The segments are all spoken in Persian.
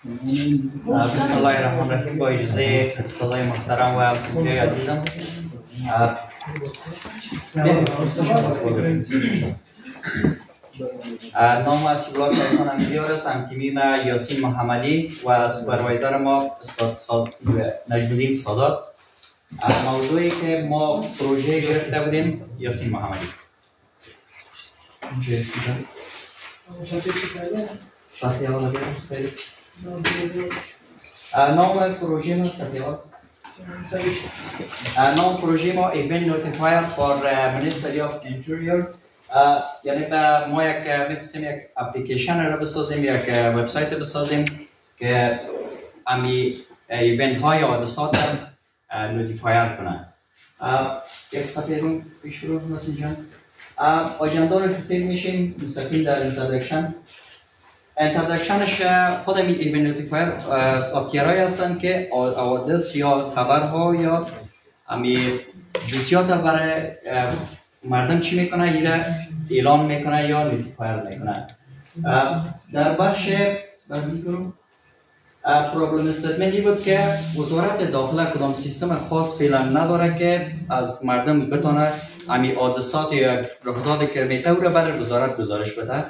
بسم الله الرحمن الرحیم. با اجازه استادای محترم و دوستای عزیزم، نام از بلاک ایتان امیلیار است. تیم یاسین محمدی و سوپروایزر ما استاد نجم الدین سادات. موضوعی که ما پروژه گرفته بودیم یاسین محمدی. نام پروژه ما نام پروژه ما Event Notifier for Ministry of Interior. یعنی ما می‌خواستیم یک اپلیکیشن را بسازیم، یک وبسایت بسازیم که امی ایونت های حادثات را نوتیفایر کنه. یک صفحه رو پیش رو نسیم جان. آجندا رو که میشیم مستقیم در اینترودکشنش خود این ایونت نوتیفایر سافتیرهایی هستند که حوادث یا خبرها یا امی جزئیات برای مردم چی میکنه ایره اعلان میکنه یا نوتیفایر میکنه. در بخش پرابلم استیتمنتی بود که وزارت داخله کدام سیستم خاص فعلا نداره که از مردم بتونه امی حادثات یا رخدادی که میته رو برای وزارت گزارش بده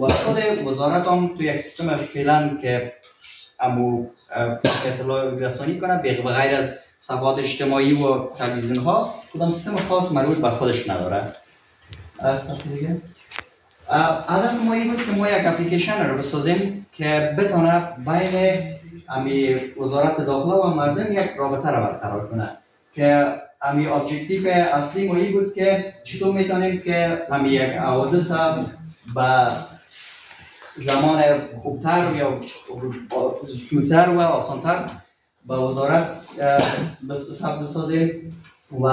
و خود وزارت هم تو یک سیستم فعلا که امو اطلاع رسانی کنه بغیر از صفحات اجتماعی و تلویزیون ها کدام سیستم خاص مربوط به خودش نداره. هدف ما این بود که ما یک اپلیکیشن رو بسازیم که بتونه بین امی وزارت داخله و مردم یک رابطه را برقرار کنه که امی ابجکتیو اصلی ما این بود که چطور میتونیم که امی یک حوادث به زمان خوبتر یا سودتر و آسانتر به وزارت بسازیم و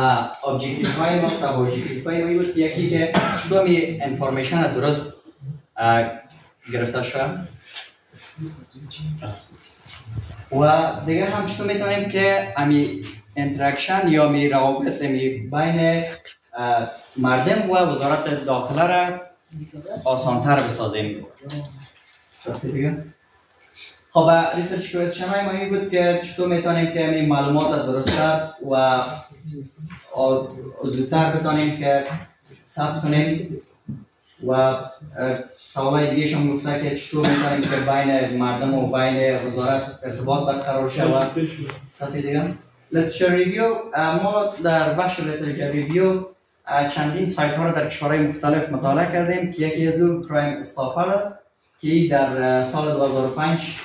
ابجکتیو های ما سب ابجکتیو های ما بود یکی که چطور می انفورمیشن درست گرفته شد و دیگه هم چطور میتونیم که امی انتراکشن یا می روابط بین مردم و وزارت داخله را آسانتر بسازیم. خب ریسرچ کوئسچن های ما این بود که چطور میتونیم که این معلومات درست‌تر و زودتر بتونیم که ثبت کنیم و سوالای دیگه شما گفته که چطور میتونیم که بین مردم و بین وزارت ارتباط برقرار شود. صفحه دیگه لیترچر ریویو. ما در بخش لیترچر ریویو چندین سایت ها را در کشورهای مختلف مطالعه کردیم که یکی از اون کرایم استاپر است که در سال 2005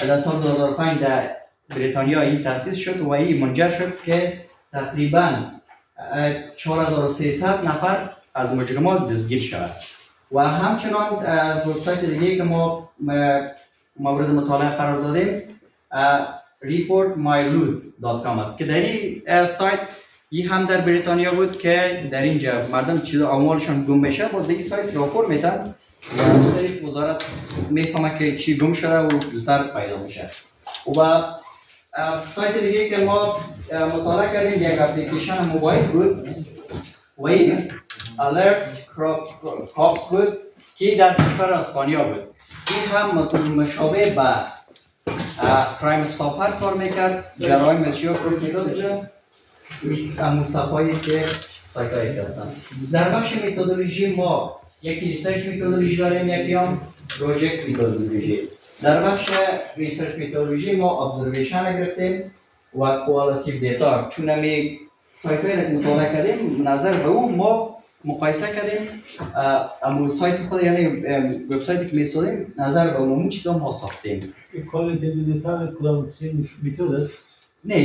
در سال 2005 در بریتانیا این تأسیس شد و این منجر شد که تقریبا 4300 نفر از مجرمات دستگیر شود و همچنان وبسایت دیگه که ما مورد مطالعه قرار دادیم reportmylose.com است که در این سایت این هم در بریتانیا بود که در اینجا مردم چیز اموالشون گم میشه باز به این سایت راپور میدن و از طریق وزارت میفهمه که چی گم شده و زودتر پیدا میشه. و سایت دیگه که ما مطالعه کردیم یک اپلیکیشن موبایل بود و این alert cops بود که در کشور اسپانیا بود. این هم مشابه به کرایم استاپر کار میکرد، جرایم ازشیا کار میکرد همون صفایی که سایت هایی هستن. در بخش میتودولوژی ما یکی ریسرچ میتودولوژی داریم یکی هم پروژکت میتودولوژی. در بخش ریسرچ میتودولوژی ما ابزرویشن گرفتیم و کوالیتیو دیتا چون همی سایت هایی که مطالعه کردیم نظر به اون ما مقایسه کردیم اما سایت خود یعنی وبسایتی که میسازیم نظر به اون چیزا ما ساختیم. کوالیتیو دیتا کدام میتود است؟ نه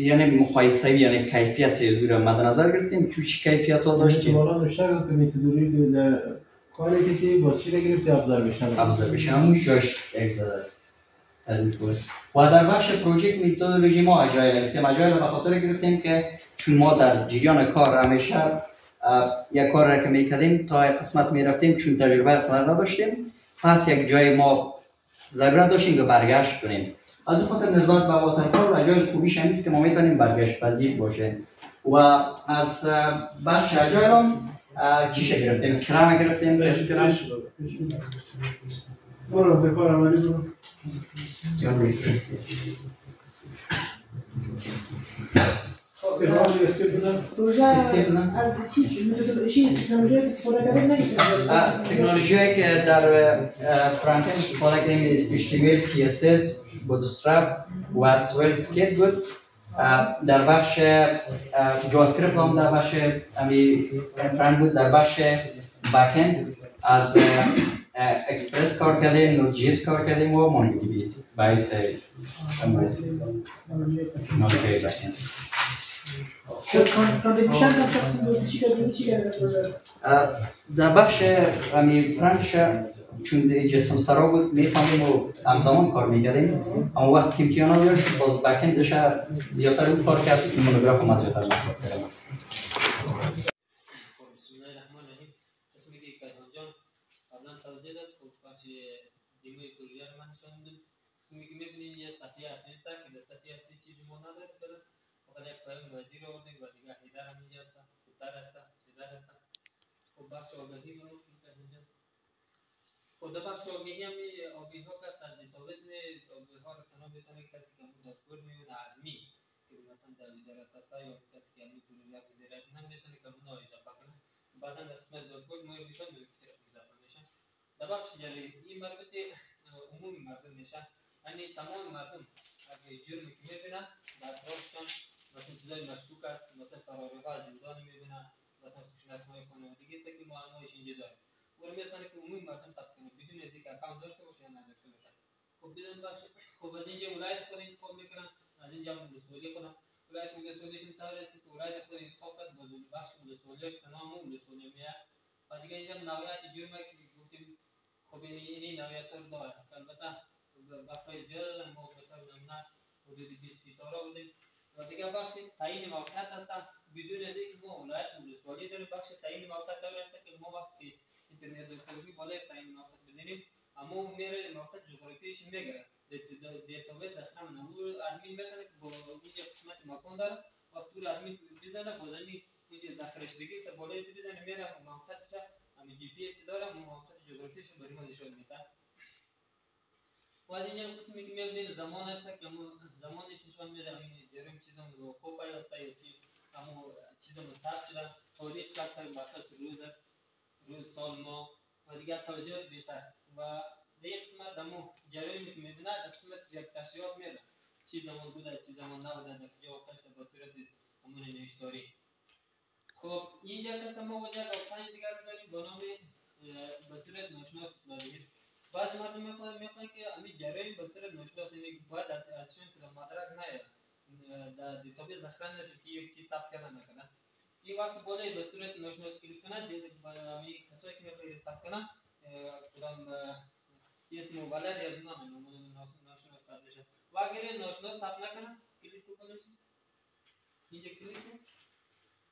یعنی مقایسه یعنی کیفیت زور مد نظر گرفتیم چون چی کیفیت ها داشتیم. والا نشته که میتودولوژی در کوالیتی با چی گرفتی ابزرویشن همون جاش یک زده و در بخش پروژکت میتودولوژی ما اجایل گرفتیم. اجایل به خاطر گرفتیم که چون ما در جریان کار همیشه یک کار را که میکردیم تا قسمت میرفتیم چون تجربه خلال نداشتیم پس یک جای ما ضرورت داشتیم که برگشت کنیم. از اون خاطر نسبت به واترفال اجایل خوبیش همیست که ما میتونیم برگشت پذیر باشه و از بخش اجایل هم چیشه گرفتیم؟ اسکرام گرفتیم؟ اسکرام؟ برو به کار عملی برو. از چیز تکنولوژی استفاده کردن تکنولوژی که در فرانت اند استفاده کردیم HTML CSS بوتسترپ و سویفت کیت بود. در بخش جاوا اسکریپت هم در بخش فرانت بود. در بخش بک اند از اکسپرس کار کردیم، نود جی اس کار کردیم و مونگو دی بی باعث تکنولوژی بک اند. در بخش فرانتش چون جسم سرا بود میفهمیم و همزمان کار میکردیم، اما وقت که امتحانا داشت باز بک اندش زیادتر اون کار کرد که مونوگراف هم زیادتر کار کردیم. بسم الله الرحمن الرحیم. قسمی که کیهان جان قبلا توضیح داد خب بخش دیموی پروژه رو من نشون دادم. قسمی که می‌بینید یه صفحه اصلی است که در صفحه اصلی چیزی ما نداره فقط یک پیام وزیر آوردیم و دیگه هیدر هم اینجا است، فوتر است، هیدر است. خب بخش آگاهی رو کیهان جان خود بخش آگاهی هم آگاهی ها است از دیتابیس آگاهی ها رو تنها بتونه کسی که اون داشبورد میونه علمی که مثلا در وزارت است یا کسی که علمی پروژه مدیریت هم میتونه که اون اضافه کنه. بعدا در قسمت داشبورد ما نشون میده که اضافه میشه. در بخش جلوی این مربوط عمومی مردم میشه، یعنی تمام مردم اگه جرمی که میبینن در اطرافشان مثلا چیزای مشکوک است، مثلا فراری ها زندان میبینن، مثلا خشونت های خانوادگی است که معماش اینجا داریم. اون میتونه که عمومی مردم ثبت کنه بدون از اینکه اکانت داشته باشه یا نداشته باشه. خب بدون بخش خب از اینجا ولایت خود انتخاب میکنن، از اینجا ولسوالی خودم ولایت ولسوالیش انتخاب است که ولایت خود انتخاب کرد باز بخش ولسوالیش تمام ولسوالی میاد. و دیگه اینجا نوعیت جرمی که گفتیم خب این نوعیت رو داره. البته بخشای زیاد ما به طور نمونه حدود 20 ستاره بودیم. و دیگه بخش تعیین موقعیت هست بدون از اینکه ما ولایت ولسوالی داریم. بخش تعیین موقعیت داره است که ما وقتی اینترنت داشته باشیم بالای تعیین موقعیت بزنیم اما میره موقعیت جغرافیایش میگیره. دیتابیس اخرام نمور ادمین بزنه که با اینجا قسمت مکان داره و طول ادمین بزنه با زمین اینجا ذخیره شدگی است بالای بزنه میره موقعیتش هم جی پی اس داره موقعیت جغرافیایش برای ما نشون میده. و از اینجا قسمی که میبینید زمان است که زمانش نشون میده همین جرم چیزم رو خوب است یا که اما چیزم ثبت شده تاریخ شخص بر اساس روز است، روز سال ماه و دیگر توضیحات بیشتر و در یک قسمت دمو جریانی که میبینه در قسمت یک تشریحات میده چی زمان بوده چی زمان نبوده در کجا واقع شده با صورت همون نوشتاری. خب اینجا کسا ما وجه آپشن دیگر داریم با نام به صورت ناشناس داریم. بعضی مردم میخواهند که همین جریان به صورت ناشناس اینه باید ازشون که در مدرک نیاد در دیتابیس ذخیره نشه که کی ثبت کردن نکنه. این وقت بالای به صورت ناشناس کلیک کنه همین کسایی که میخواهی ثبت کنه کدام اسم و بلد از نام ناشناس ثبت میشه و اگر ناشناس ثبت نکنه کلیک کنه اینجا کلیک کنه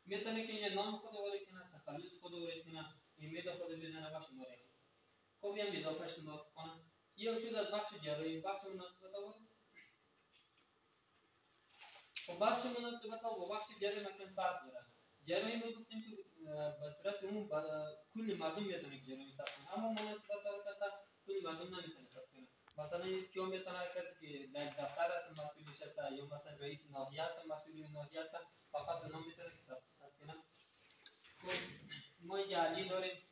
میتونه که اینجا نام خود وارد کنه، تخلص خود وارد کنه، ایمیل خود بزنه و شماره خود. خب این اضافهش موافق کنه. یا شد از بخش جرایم بخش مناسبت ها بود. خب بخش مناسبت ها و بخش جرایم ممکن فرق داره. جرایم رو گفتیم که به صورت عموم کل مردم میتونه جرایم ثبت کنه، اما مناسبت ها رو کسا کل مردم نمیتونه ثبت کنه. مثلا کیو میتونه کسی که در دفتر است مسئولش است یا مثلا رئیس ناحیه است مسئول ناحیه است فقط نام میتونه که ثبت کنه. خب ما یه علی داریم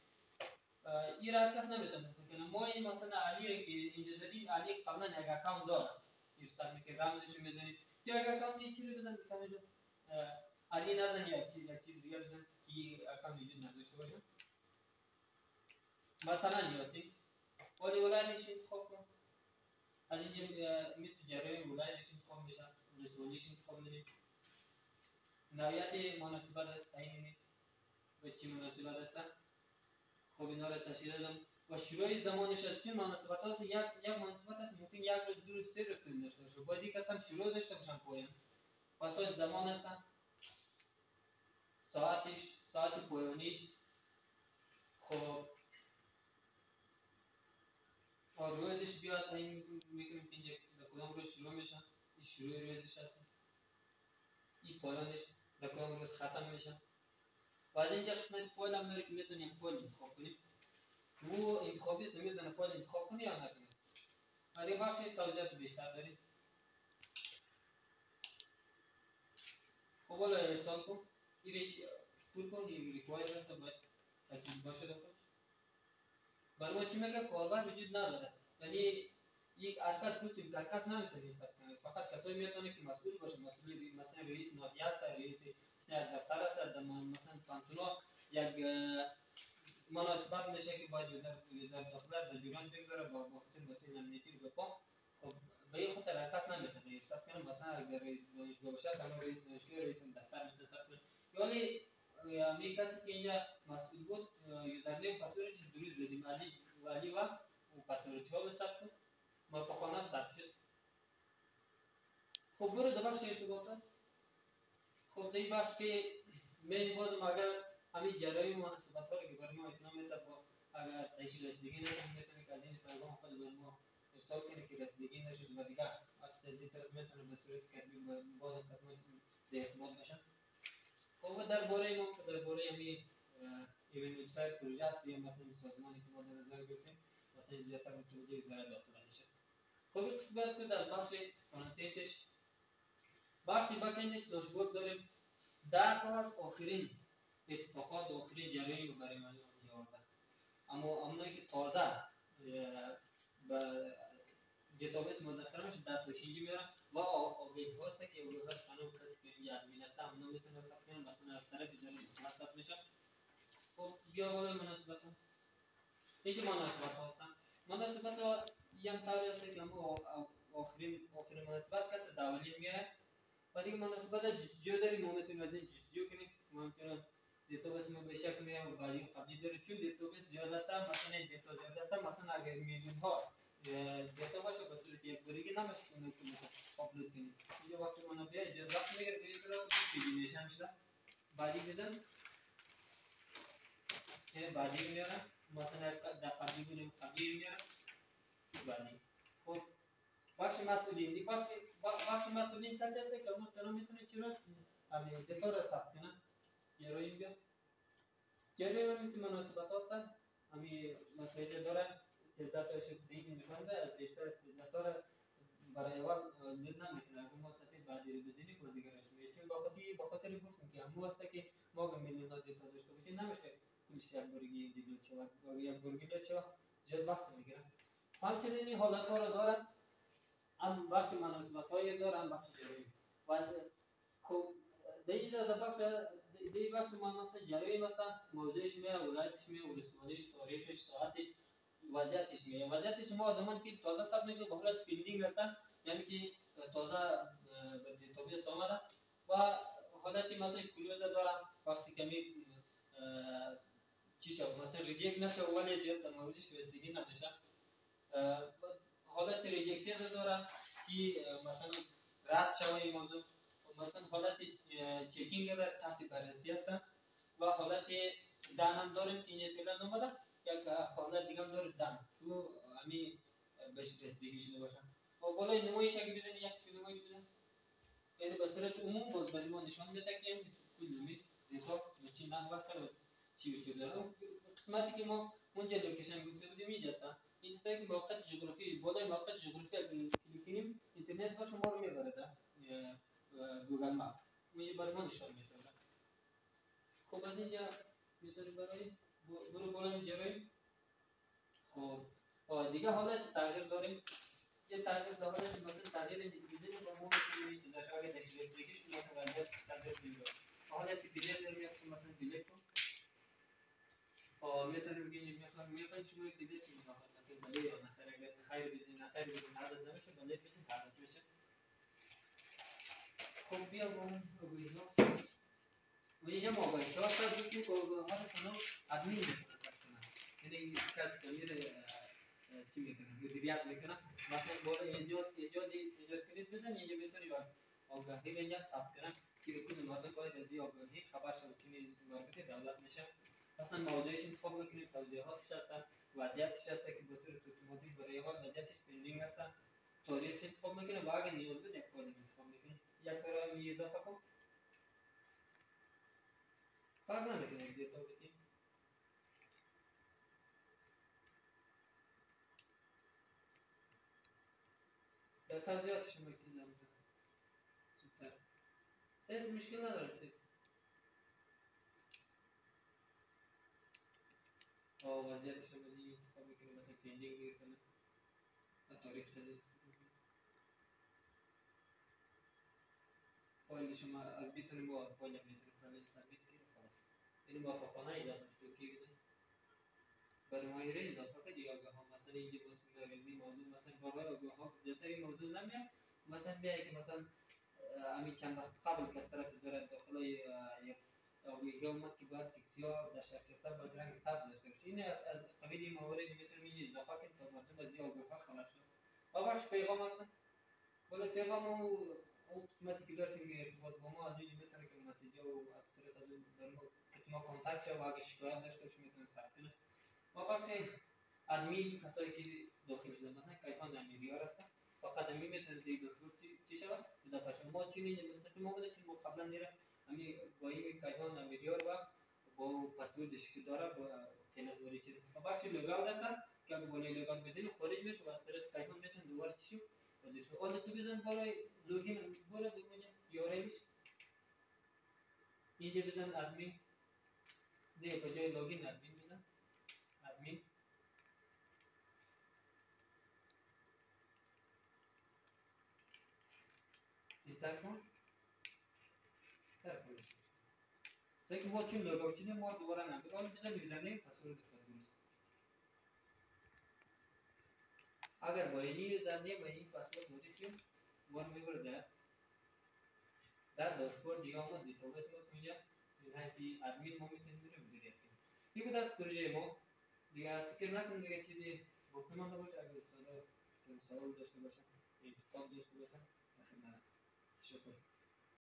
این را کس نمیتونه کنه. ما این مثلا علی که اینجا زدیم علی قبلا یک اکانت داره این سر که رمزش میزنید یا یک اکانت این چی رو بزنید که علی نزن یا یک چیز دیگه بزن که اکانت وجود نداشته باشه. مثلا یاسین ولی ولایتش انتخاب کن از اینجا مثل جرایم ولایتش انتخاب میشه ولسوالیش انتخاب میدیم نوعیت مناسبت تعیین و چی مناسبت است. خب اینا را تشریح دادم و شروع زمانش از چون مناسبت هاست یک مناسبت است ممکن یک روز دو روز سه روز طول داشته باشه باید یک هم شروع داشته باشن پایان پس از زمان است ساعت پایانیش. خب روزش بیا تعیین میکنیم که اینجا در کدام روز شروع میشه این شروع روزش هست این پایانش در کدام روز ختم میشه و از اینجا قسمت فایل هم داره که میتونیم فایل انتخاب کنیم. او انتخابی است نمیدونه فایل انتخاب کنی یا نکنی. اگه بخش توضیحات بیشتر داریم. خب حالا ارسال کن. این پول کن این ریکوایر هست باید تجدید باشه داخل. برای ما چی میگه کاربر وجود نداره. یعنی یک ارکاس گفتیم که ارکاس نمیتونه حساب کنه. فقط کسایی میتونه که مسئول باشه. مسئول مثلا رئیس ناحیه است، رئیس دفتر است، مثلا کانتونا یک مناسبت میشه که باید یوزر داخل در جریان بگذاره با خاطر مسئله امنیتی رو بپا. خب به این خاطر ارکاس نمیتونه حساب کنه. مثلا اگر دانشگاه باشه تمام رئیس دانشگاه رئیس دفتر میتونه حساب کنه. یعنی می کسی که اینجا مسئول بود یوزرنیم پسوردش درست زدیم علی و پسورد ها حساب کن موافقانه ثبت شد. خب برو در بخش ارتباطات. خب در این بخش که من بازم اگر همین جرایم و مناسبت ها رو که برای ما اطلاع میده با اگر تشکیل رسیدگی نمیتونه که از این پیغام خود به ما ارسال کنه که رسیدگی نشد و دیگه از این طرف میتونه به صورت کتبی بازم خدمت در ارتباط باشن. خب درباره ما درباره همین ایونت نوتیفایر پروژه است یا مثلا سازمانی که ما در نظر گرفتیم مثلا زیادتر متوجه وزارت داخله میشه. خب این قسمت بود از بخش فرانتندش. بخش بکندش داشبورد داریم. 10 تا از آخرین اتفاقات آخرین جرایم رو برای ما اینجا آورده. اما اونایی که تازه به دیتابیس مذاکره میشه 10 تا شینجی میارن و آگهی هاست که آگهی هاست قانون کسی که این ادمین است اونا میتونه ثبت کنن مثلا از طرف وزارت ثبت میشه. خب بیا بالا مناسبت ها. اینکه مناسبت هستن. مناسبت ها یم طوری است که ما آخرین مناسبت کسی دولی میاد. و دیگه مناسبت جستجو داریم. ما میتونیم از این جستجو کنیم. ما میتونیم دیتابیس ما به شکل میام و بعدی قبلی داره چون دیتابیس زیاد است مثلا دیتا زیاد است مثلا اگر میلیون ها دیتا باشه به صورت یک بارگی نمیشه که آپلود کنیم. اینجا وقتی منابع اجازه وقت میگیره به این صورت پیجی میشن شده. بعدی بزن که بعدی میارم مثلا در قبلی بودیم قبلی میارم بعدی. خب بخش مسئولین دی بخش مسئولین کسی هست که ما میتونه چی راست همین دیتا را ثبت کنه. جرایم بیا جرایم مثل مناسبت هستن همین مسئله داره 13 تا شکلی نشان ده بیشتر 13 تا را برای اول دید نمیتونه اگر ما صفحه بعدی رو بزنیم باز دیگه رسمیه چون با خاطر گفتیم که همون هست که ما میلیون ها دیتا داشته باشیم نمیشه کلش یک بارگی دیلوت شود و یک بارگی دیلوت شود زیاد وقت میگیره. همچنین این حالت ها را دارن هم بخش مناسبت های داره هم بخش جرایم و خب در بخش مناسبت جرایم هستن موضوعش میه ولایتش میه ولسوالیش تاریخش ساعتش وضعیتش میه. وضعیتش ما زمان که تازه ثبت میکنیم به حالت فیلدینگ هستن یعنی که تازه به دیتابیس آمده و حالتی مثلا کلوز دارم وقتی کمی چی شد مثلا ریجکت نشه ولی زیاد در موردش رسیدگی نمیشه. حالت ریجکتد داره که مثلا رد شوه این موضوع مثلا حالت چکینگ در تحت بررسی هستن و حالت دن هم داریم که اینجا فعلا نموده یک حالت دیگه هم داره دن تو همین بهش رسیدگی شده باشه. و بالای نمایش اگه بزنی یک نمایش بزن یعنی به صورت عموم باز برای ما نشان میده که کل نمید دیتا چی نحو است و چی وجود داره. قسمتی که ما اونجا لوکیشن گفته بودیم اینجا هستن این چیزایی که موقعیت جغرافی بالای موقعیت جغرافی اگه کلیک کنیم اینترنت با شما رو میبره در گوگل مپ اونجا برای ما نشان میده. خب از اینجا میذاریم برای برو بالای جرایم. خب دیگه حالت تغییر داریم یه تغییر داره مثلا تغییر دیگه با ما میتونیم چیزا اگه داشته باشیش مثلا وضعیت تغییر دیگه حالت دیگه داریم یک مثلا دیلیت کن میتونیم بگیم میخوایم شما دیلیت کنیم مثلا بله یا مثلا اگر خیر بزنید عدد نمیشه بله بزنید عدد میشه. خب بیا با اون آگهی ها و اینجا ما آگهی ها هست بودیم که آگهی ها کنو ادمین میتونه ثبت کنه یعنی کسی که میره چی میکنه مدیریت میکنه مثلا بالا ایجاد کنید بزن اینجا میتونی آگهی اینجا ثبت کنه که کل مردم باید از این آگهی خبر شد که وارد دولت میشه. مثلا موضوعش انتخاب میکنیم توضیحاتش هستن وضعیتش هست که به صورت اتوماتیک برای حال وضعیتش پندینگ هستن تاریخش انتخاب میکنیم و اگر نیاز بود یک فایل انتخاب میکنیم یک کار اضافه کن. فرق نمیکنه دیتا بدیم. در توضیحاتش میتونم زودتر. سیس مشکل نداره سیس. وضعیتش رو بدیم انتخاب میکنیم مثلا پندینگ میکنیم و تاریخ شده فایل شما میتونیم با فایل میتونیم فایل سابمیت کنیم خلاص. این موافقانه اضافه شده کی بزنیم برای ماهیره اضافه کنید یا آگاه مثلا اینجا بسیم علمی موضوع مثلا برای آگاه ها زیادتر این موضوع نمیاد مثلا بیایی که مثلا امی چند وقت قبل که از طرف وزارت داخله یک آگاهی اومد که باید تکسی ها در شرکت باید رنگ سبز داشته باشه. این از قبیل این مواردی میتونیم اینجا اضافه کنیم تا مردم از این آگاه ها خلاص شد. و بخش پیغام هستن ولی پیغام او قسمتی که داشتیم ارتباط با ما از اینجا میتونه که مسیجا و از طریق از اون در ما کانتکت شه و اگه شکایت داشته باشه میتونه ثبت کنه. و بخش ادمین کسایی که داخل شدن مثلا کیهان امیریار هستن فقط امی میتونه دیگه داشور چی شود اضافه شد. ما چون اینجا مستقیم آمده چون ما قبلا نیره امی با این کیهان امیریار و با پسوردش که داره با فعلا دوری چیز و بخش لوگاوت هستن که اگه بالای لوگاوت بزنیم خارج میشه و از طریق کیهان میتونه دوباره چی بازش کنه. آن تو بزن بالای لوگین بالا بکنه یاریش اینجا بزن ادمین نه کجای لوگین ادمین بزن ادمین انتر کن انتر کنید سعی ما چون لوگاوت چیزی ما دوباره نمی‌کنیم آن بزن میزنیم پسورد خود درست اگر با اینی زنده با این پسورد موجودیم وان میبرده در داشبورد دیگه آمد دیتابیس ما کنیم این هستی ادمین ما میتونیم مدیریت کنیم. این بود از پروژه ما دیگه فکر نکنم دیگه چیزی گفتمان باشه اگر استادا سوال داشته باشن انتقاد داشته باشن ماشین هست. شکر.